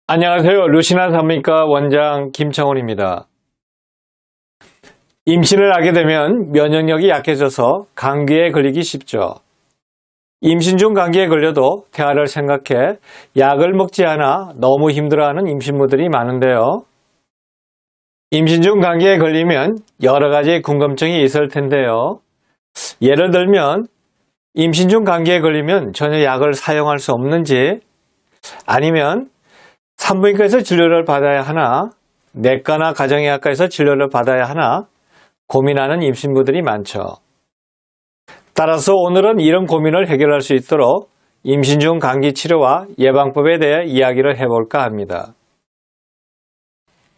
안녕하세요. 루시나 산부인과 원장 김창훈입니다. 임신을 하게 되면 면역력이 약해져서 감기에 걸리기 쉽죠. 임신 중 감기에 걸려도 태아를 생각해 약을 먹지 않아 너무 힘들어하는 임신부들이 많은데요. 임신 중 감기에 걸리면 여러 가지 궁금증이 있을 텐데요. 예를 들면 임신 중 감기에 걸리면 전혀 약을 사용할 수 없는지, 아니면 산부인과에서 진료를 받아야 하나, 내과나 가정의학과에서 진료를 받아야 하나 고민하는 임신부들이 많죠. 따라서 오늘은 이런 고민을 해결할 수 있도록 임신 중 감기 치료와 예방법에 대해 이야기를 해볼까 합니다.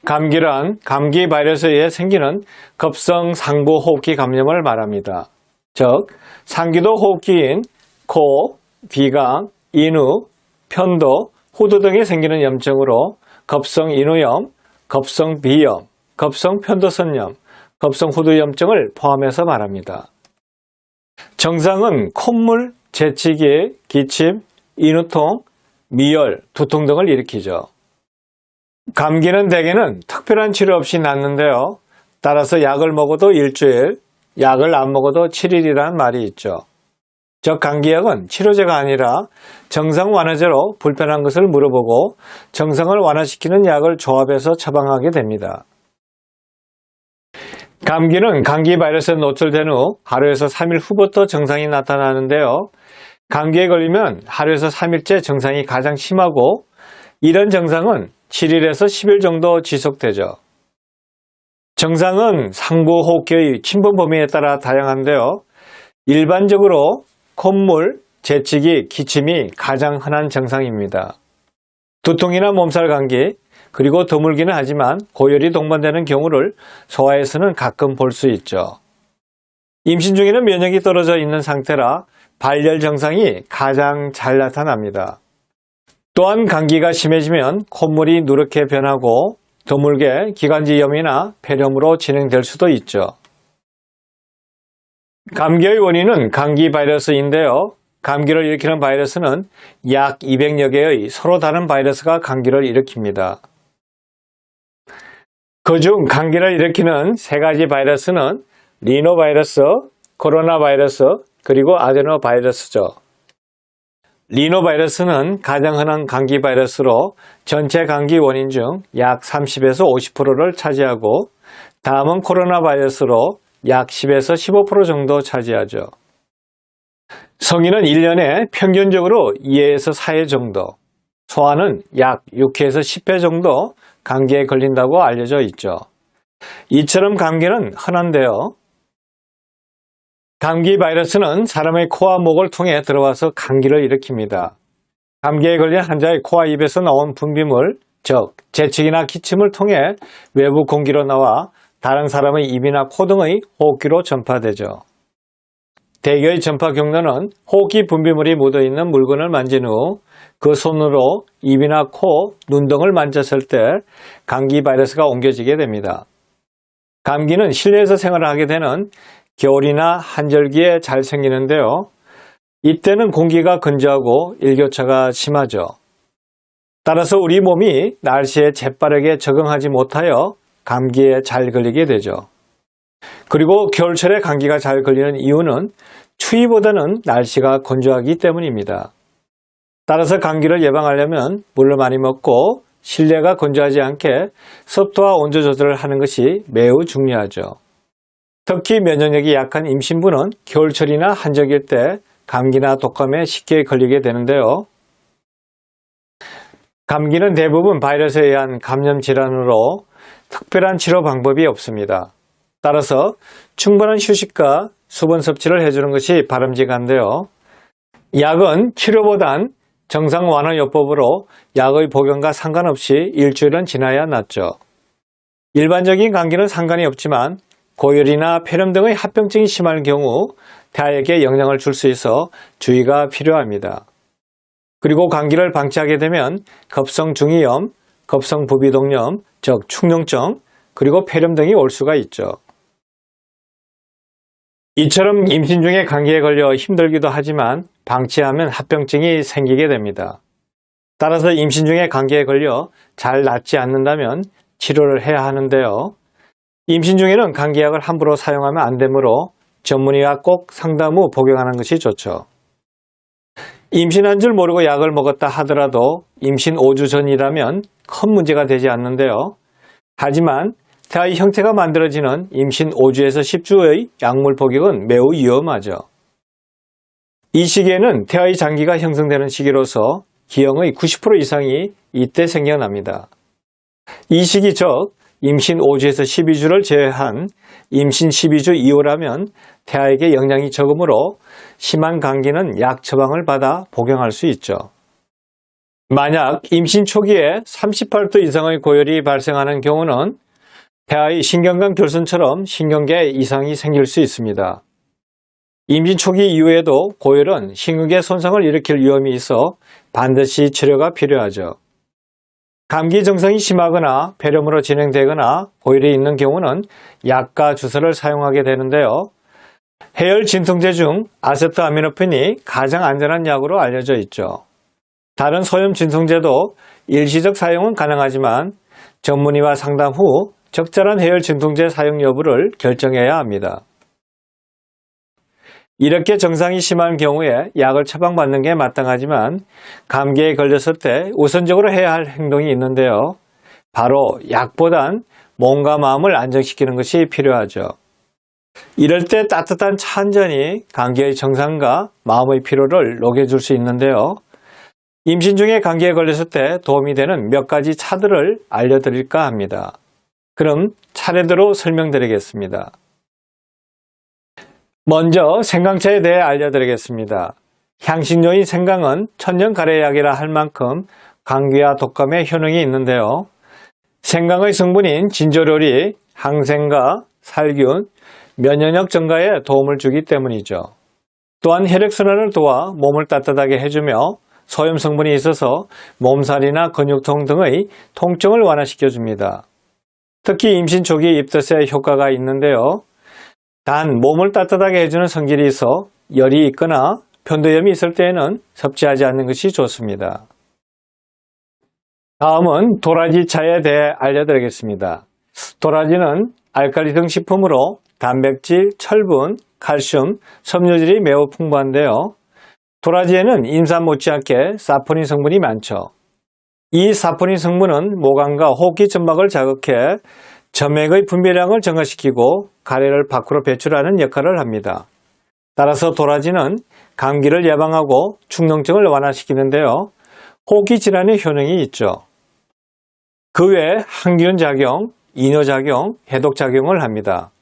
감기란 감기 바이러스에 의해 생기는 급성 상부호흡기 감염을 말합니다. 즉, 상기도 호흡기인 코, 비강, 인후, 편도, 후두 등에 생기는 염증으로 급성 인후염, 급성 비염, 급성 편도선염, 급성 후두염증을 포함해서 말합니다. 증상은 콧물, 재채기, 기침, 인후통, 미열, 두통 등을 일으키죠. 감기는 대개는 특별한 치료 없이 낫는데요. 따라서 약을 먹어도 일주일, 약을 안 먹어도 7일이라는 말이 있죠. 즉, 감기약은 치료제가 아니라 증상 완화제로 불편한 것을 물어보고 증상을 완화시키는 약을 조합해서 처방하게 됩니다. 감기는 감기 바이러스에 노출된 후 하루에서 3일 후부터 증상이 나타나는데요. 감기에 걸리면 하루에서 3일째 증상이 가장 심하고, 이런 증상은 7일에서 10일 정도 지속되죠. 증상은 상부호흡기의 침범 범위에 따라 다양한데요. 일반적으로 콧물, 재채기, 기침이 가장 흔한 증상입니다. 두통이나 몸살 감기, 그리고 드물기는 하지만 고열이 동반되는 경우를 소아에서는 가끔 볼 수 있죠. 임신 중에는 면역이 떨어져 있는 상태라 발열 증상이 가장 잘 나타납니다. 또한 감기가 심해지면 콧물이 누렇게 변하고 드물게 기관지염이나 폐렴으로 진행될 수도 있죠. 감기의 원인은 감기 바이러스인데요. 감기를 일으키는 바이러스는 약 200여 개의 서로 다른 바이러스가 감기를 일으킵니다. 그중 감기를 일으키는 세 가지 바이러스는 리노바이러스, 코로나 바이러스, 그리고 아데노바이러스죠. 리노바이러스는 가장 흔한 감기 바이러스로 전체 감기 원인 중 약 30에서 50%를 차지하고, 다음은 코로나 바이러스로 약 10에서 15% 정도 차지하죠. 성인은 1년에 평균적으로 2회에서 4회 정도, 소아는 약 6회에서 10회 정도 감기에 걸린다고 알려져 있죠. 이처럼 감기는 흔한데요. 감기 바이러스는 사람의 코와 목을 통해 들어와서 감기를 일으킵니다. 감기에 걸린 환자의 코와 입에서 나온 분비물, 즉 재채기나 기침을 통해 외부 공기로 나와 다른 사람의 입이나 코 등의 호흡기로 전파되죠. 대개의 전파 경로는 호흡기 분비물이 묻어있는 물건을 만진 후 그 손으로 입이나 코, 눈 등을 만졌을 때 감기 바이러스가 옮겨지게 됩니다. 감기는 실내에서 생활을 하게 되는 겨울이나 한절기에 잘 생기는데요. 이때는 공기가 건조하고 일교차가 심하죠. 따라서 우리 몸이 날씨에 재빠르게 적응하지 못하여 감기에 잘 걸리게 되죠. 그리고 겨울철에 감기가 잘 걸리는 이유는 추위보다는 날씨가 건조하기 때문입니다. 따라서 감기를 예방하려면 물을 많이 먹고 실내가 건조하지 않게 습도와 온도 조절을 하는 것이 매우 중요하죠. 특히 면역력이 약한 임신부는 겨울철이나 한적일 때 감기나 독감에 쉽게 걸리게 되는데요. 감기는 대부분 바이러스에 의한 감염 질환으로 특별한 치료 방법이 없습니다. 따라서 충분한 휴식과 수분 섭취를 해주는 것이 바람직한데요. 약은 치료보단 증상 완화 요법으로 약의 복용과 상관없이 일주일은 지나야 낫죠. 일반적인 감기는 상관이 없지만 고열이나 폐렴 등의 합병증이 심한 경우 태아에게 영향을 줄 수 있어 주의가 필요합니다. 그리고 감기를 방치하게 되면 급성 중이염, 급성 부비동염, 즉 축농증, 그리고 폐렴 등이 올 수가 있죠. 이처럼 임신 중에 감기에 걸려 힘들기도 하지만 방치하면 합병증이 생기게 됩니다. 따라서 임신 중에 감기에 걸려 잘 낫지 않는다면 치료를 해야 하는데요. 임신 중에는 감기약을 함부로 사용하면 안 되므로 전문의와 꼭 상담 후 복용하는 것이 좋죠. 임신한 줄 모르고 약을 먹었다 하더라도 임신 5주 전이라면 큰 문제가 되지 않는데요. 하지만 태아의 형태가 만들어지는 임신 5주에서 10주의 약물 복용은 매우 위험하죠. 이 시기에는 태아의 장기가 형성되는 시기로서 기형의 90% 이상이 이때 생겨납니다. 이 시기 즉 임신 5주에서 12주를 제외한 임신 12주 이후라면 태아에게 영양이 적으므로 심한 감기는 약 처방을 받아 복용할 수 있죠. 만약 임신 초기에 38도 이상의 고열이 발생하는 경우는 태아의 신경관 결손처럼 신경계 이상이 생길 수 있습니다. 임신 초기 이후에도 고열은 신경계 손상을 일으킬 위험이 있어 반드시 치료가 필요하죠. 감기 증상이 심하거나 폐렴으로 진행되거나 고열이 있는 경우는 약과 주사를 사용하게 되는데요. 해열 진통제 중 아세트아미노펜이 가장 안전한 약으로 알려져 있죠. 다른 소염 진통제도 일시적 사용은 가능하지만 전문의와 상담 후 적절한 해열 진통제 사용 여부를 결정해야 합니다. 이렇게 증상이 심한 경우에 약을 처방받는 게 마땅하지만 감기에 걸렸을 때 우선적으로 해야 할 행동이 있는데요. 바로 약보단 몸과 마음을 안정시키는 것이 필요하죠. 이럴 때 따뜻한 차 한 잔이 감기의 증상과 마음의 피로를 녹여줄 수 있는데요. 임신 중에 감기에 걸렸을 때 도움이 되는 몇 가지 차들을 알려드릴까 합니다. 그럼 차례대로 설명드리겠습니다. 먼저 생강차에 대해 알려드리겠습니다. 향신료인 생강은 천연가래약이라 할 만큼 감기와 독감에 효능이 있는데요. 생강의 성분인 진저롤이 항생과 살균, 면역력 증가에 도움을 주기 때문이죠. 또한 혈액순환을 도와 몸을 따뜻하게 해주며 소염 성분이 있어서 몸살이나 근육통 등의 통증을 완화시켜줍니다. 특히 임신 초기 입덧에 효과가 있는데요. 단 몸을 따뜻하게 해주는 성질이 있어 열이 있거나 편도염이 있을 때에는 섭취하지 않는 것이 좋습니다. 다음은 도라지차에 대해 알려드리겠습니다. 도라지는 알칼리 등 식품으로 단백질, 철분, 칼슘, 섬유질이 매우 풍부한데요. 도라지에는 인삼 못지않게 사포닌 성분이 많죠. 이 사포닌 성분은 모관과 호흡기 점막을 자극해 점액의 분비량을 증가시키고 가래를 밖으로 배출하는 역할을 합니다. 따라서 도라지는 감기를 예방하고 축농증을 완화시키는데요. 호흡기 질환의 효능이 있죠. 그 외에 항균 작용, 이뇨 작용, 해독 작용을 합니다.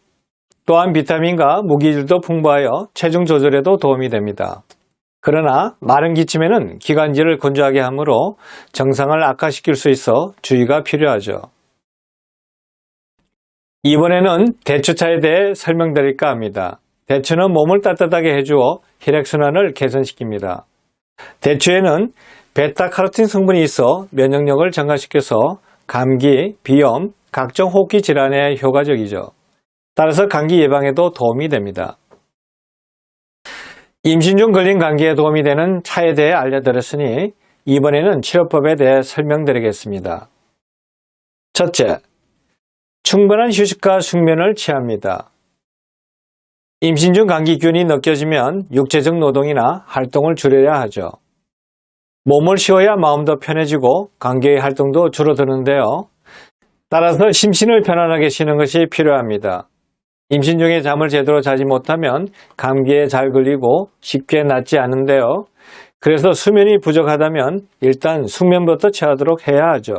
또한 비타민과 무기질도 풍부하여 체중 조절에도 도움이 됩니다. 그러나 마른 기침에는 기관지를 건조하게 하므로 증상을 악화시킬 수 있어 주의가 필요하죠. 이번에는 대추차에 대해 설명드릴까 합니다. 대추는 몸을 따뜻하게 해주어 혈액순환을 개선시킵니다. 대추에는 베타카로틴 성분이 있어 면역력을 증가시켜서 감기, 비염, 각종 호흡기 질환에 효과적이죠. 따라서 감기 예방에도 도움이 됩니다. 임신 중 걸린 감기에 도움이 되는 차에 대해 알려드렸으니 이번에는 치료법에 대해 설명드리겠습니다. 첫째, 충분한 휴식과 숙면을 취합니다. 임신 중 감기균이 느껴지면 육체적 노동이나 활동을 줄여야 하죠. 몸을 쉬어야 마음도 편해지고 감기의 활동도 줄어드는데요. 따라서 심신을 편안하게 쉬는 것이 필요합니다. 임신 중에 잠을 제대로 자지 못하면 감기에 잘 걸리고 쉽게 낫지 않은데요. 그래서 수면이 부족하다면 일단 숙면부터 취하도록 해야 하죠.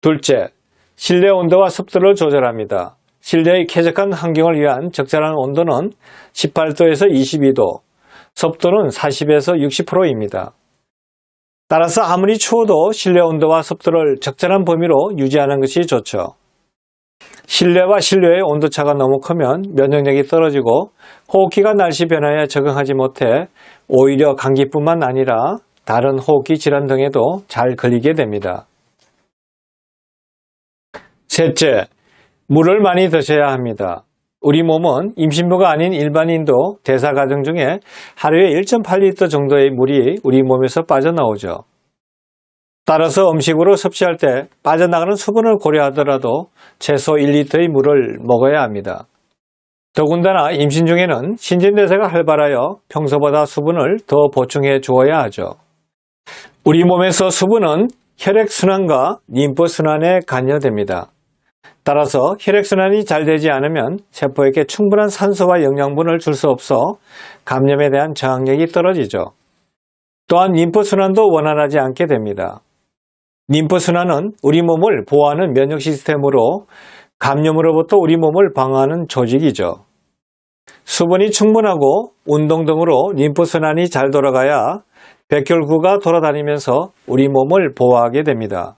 둘째, 실내 온도와 습도를 조절합니다. 실내의 쾌적한 환경을 위한 적절한 온도는 18도에서 22도, 습도는 40에서 60%입니다. 따라서 아무리 추워도 실내 온도와 습도를 적절한 범위로 유지하는 것이 좋죠. 실내와 실외의 온도차가 너무 크면 면역력이 떨어지고 호흡기가 날씨 변화에 적응하지 못해 오히려 감기뿐만 아니라 다른 호흡기 질환 등에도 잘 걸리게 됩니다. 셋째, 물을 많이 드셔야 합니다. 우리 몸은 임신부가 아닌 일반인도 대사 과정 중에 하루에 1.8리터 정도의 물이 우리 몸에서 빠져나오죠. 따라서 음식으로 섭취할 때 빠져나가는 수분을 고려하더라도 최소 1리터의 물을 먹어야 합니다. 더군다나 임신 중에는 신진대사가 활발하여 평소보다 수분을 더 보충해 주어야 하죠. 우리 몸에서 수분은 혈액순환과 림프순환에 관여됩니다. 따라서 혈액순환이 잘 되지 않으면 세포에게 충분한 산소와 영양분을 줄 수 없어 감염에 대한 저항력이 떨어지죠. 또한 림프순환도 원활하지 않게 됩니다. 림프순환은 우리 몸을 보호하는 면역 시스템으로 감염으로부터 우리 몸을 방어하는 조직이죠. 수분이 충분하고 운동 등으로 림프순환이 잘 돌아가야 백혈구가 돌아다니면서 우리 몸을 보호하게 됩니다.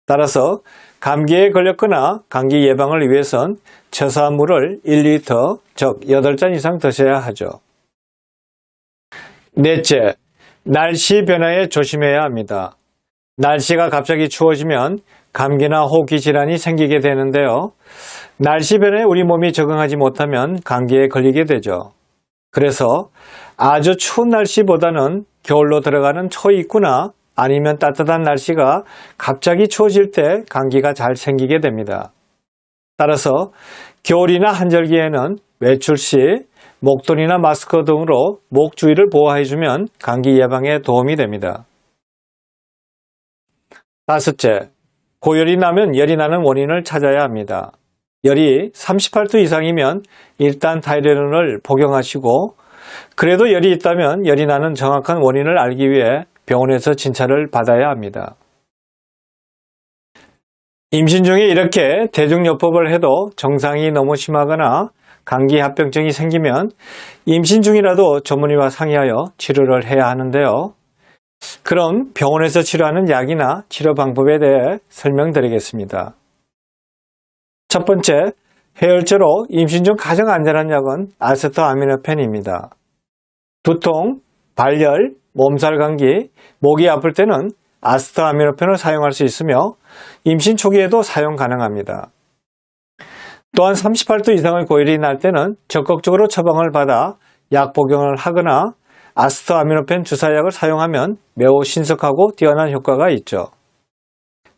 따라서 감기에 걸렸거나 감기 예방을 위해선 최소한 물을 1리터, 즉 8잔 이상 드셔야 하죠. 넷째, 날씨 변화에 조심해야 합니다. 날씨가 갑자기 추워지면 감기나 호흡기 질환이 생기게 되는데요. 날씨 변화에 우리 몸이 적응하지 못하면 감기에 걸리게 되죠. 그래서 아주 추운 날씨보다는 겨울로 들어가는 초입구나 아니면 따뜻한 날씨가 갑자기 추워질 때 감기가 잘 생기게 됩니다. 따라서 겨울이나 한절기에는 외출 시 목도리나 마스크 등으로 목 주위를 보호해주면 감기 예방에 도움이 됩니다. 다섯째, 고열이 나면 열이 나는 원인을 찾아야 합니다. 열이 38도 이상이면 일단 타이레놀을 복용하시고, 그래도 열이 있다면 열이 나는 정확한 원인을 알기 위해 병원에서 진찰을 받아야 합니다. 임신 중에 이렇게 대중요법을 해도 증상이 너무 심하거나 감기 합병증이 생기면 임신 중이라도 전문의와 상의하여 치료를 해야 하는데요. 그럼 병원에서 치료하는 약이나 치료 방법에 대해 설명드리겠습니다. 첫 번째, 해열제로 임신 중 가장 안전한 약은 아세토아미노펜입니다. 두통, 발열, 몸살 감기, 목이 아플 때는 아세토아미노펜을 사용할 수 있으며 임신 초기에도 사용 가능합니다. 또한 38도 이상의 고열이 날 때는 적극적으로 처방을 받아 약 복용을 하거나 아세토아미노펜 주사약을 사용하면 매우 신속하고 뛰어난 효과가 있죠.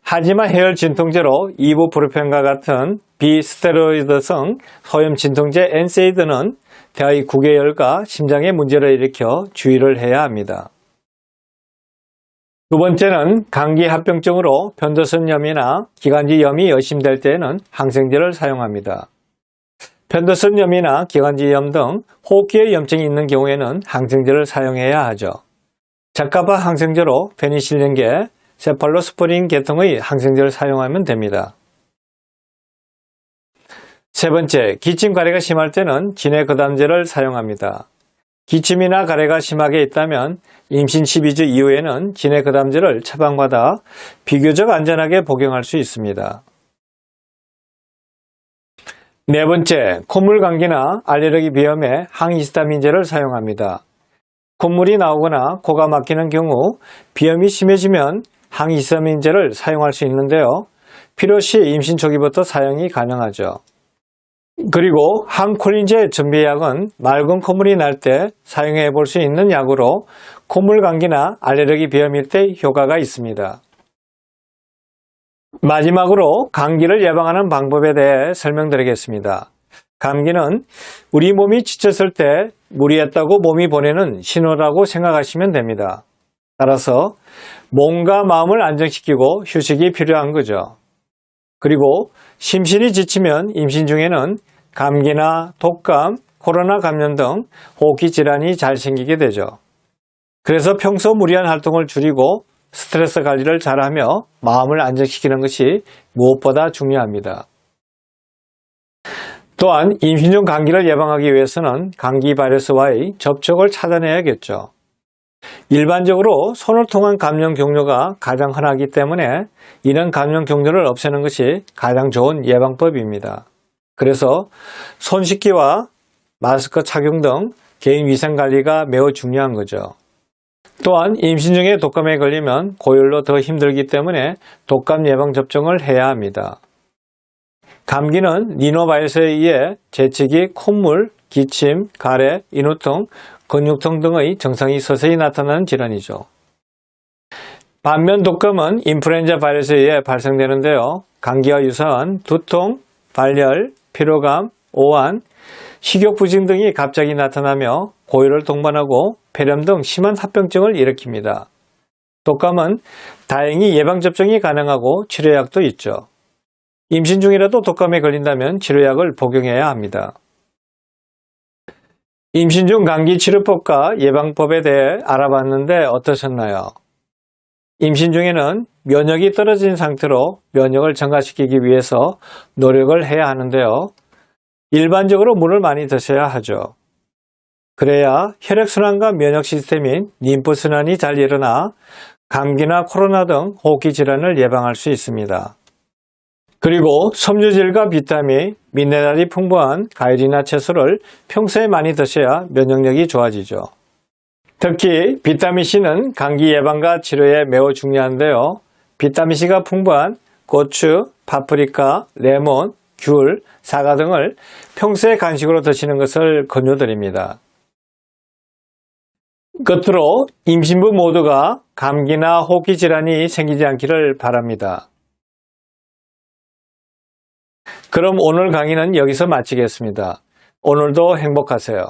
하지만 해열 진통제로 이부프로펜과 같은 비스테로이드성 소염 진통제 엔세이드는 대의 구개열과 심장에 문제를 일으켜 주의를 해야 합니다. 두 번째는 감기 합병증으로 편도선염이나 기관지염이 의심될 때에는 항생제를 사용합니다. 편도선염이나 기관지염 등 호흡기에 염증이 있는 경우에는 항생제를 사용해야 하죠. 적합한 항생제로 페니실린계, 세팔로스포린 계통의 항생제를 사용하면 됩니다. 세 번째, 기침, 가래가 심할 때는 진해거담제를 사용합니다. 기침이나 가래가 심하게 있다면 임신 12주 이후에는 진해거담제를 처방받아 비교적 안전하게 복용할 수 있습니다. 네 번째, 콧물 감기나 알레르기 비염에 항히스타민제를 사용합니다. 콧물이 나오거나 코가 막히는 경우 비염이 심해지면 항히스타민제를 사용할 수 있는데요. 필요시 임신 초기부터 사용이 가능하죠. 그리고 항콜린제 전비약은 맑은 콧물이 날 때 사용해 볼 수 있는 약으로 콧물 감기나 알레르기 비염일 때 효과가 있습니다. 마지막으로 감기를 예방하는 방법에 대해 설명드리겠습니다. 감기는 우리 몸이 지쳤을 때 무리했다고 몸이 보내는 신호라고 생각하시면 됩니다. 따라서 몸과 마음을 안정시키고 휴식이 필요한 거죠. 그리고 심신이 지치면 임신 중에는 감기나 독감, 코로나 감염 등 호흡기 질환이 잘 생기게 되죠. 그래서 평소 무리한 활동을 줄이고 스트레스 관리를 잘하며 마음을 안정시키는 것이 무엇보다 중요합니다. 또한 임신 중 감기를 예방하기 위해서는 감기 바이러스와의 접촉을 차단해야겠죠. 일반적으로 손을 통한 감염 경로가 가장 흔하기 때문에 이런 감염 경로를 없애는 것이 가장 좋은 예방법입니다. 그래서 손 씻기와 마스크 착용 등 개인 위생 관리가 매우 중요한 거죠. 또한 임신 중에 독감에 걸리면 고열로 더 힘들기 때문에 독감 예방 접종을 해야 합니다. 감기는 리노바이러스에 의해 재채기, 콧물, 기침, 가래, 인후통, 근육통 등의 증상이 서서히 나타나는 질환이죠. 반면 독감은 인플루엔자 바이러스에 의해 발생되는데요. 감기와 유사한 두통, 발열, 피로감, 오한, 식욕부진 등이 갑자기 나타나며 고열을 동반하고 폐렴 등 심한 합병증을 일으킵니다. 독감은 다행히 예방접종이 가능하고 치료약도 있죠. 임신 중이라도 독감에 걸린다면 치료약을 복용해야 합니다. 임신 중 감기 치료법과 예방법에 대해 알아봤는데 어떠셨나요? 임신 중에는 면역이 떨어진 상태로 면역을 증가시키기 위해서 노력을 해야 하는데요. 일반적으로 물을 많이 드셔야 하죠. 그래야 혈액순환과 면역 시스템인 림프순환이 잘 일어나 감기나 코로나 등 호흡기 질환을 예방할 수 있습니다. 그리고 섬유질과 비타민, 미네랄이 풍부한 과일이나 채소를 평소에 많이 드셔야 면역력이 좋아지죠. 특히 비타민C는 감기 예방과 치료에 매우 중요한데요. 비타민C가 풍부한 고추, 파프리카, 레몬, 귤, 사과 등을 평소에 간식으로 드시는 것을 권유드립니다. 끝으로 임신부 모두가 감기나 호흡기 질환이 생기지 않기를 바랍니다. 그럼 오늘 강의는 여기서 마치겠습니다. 오늘도 행복하세요.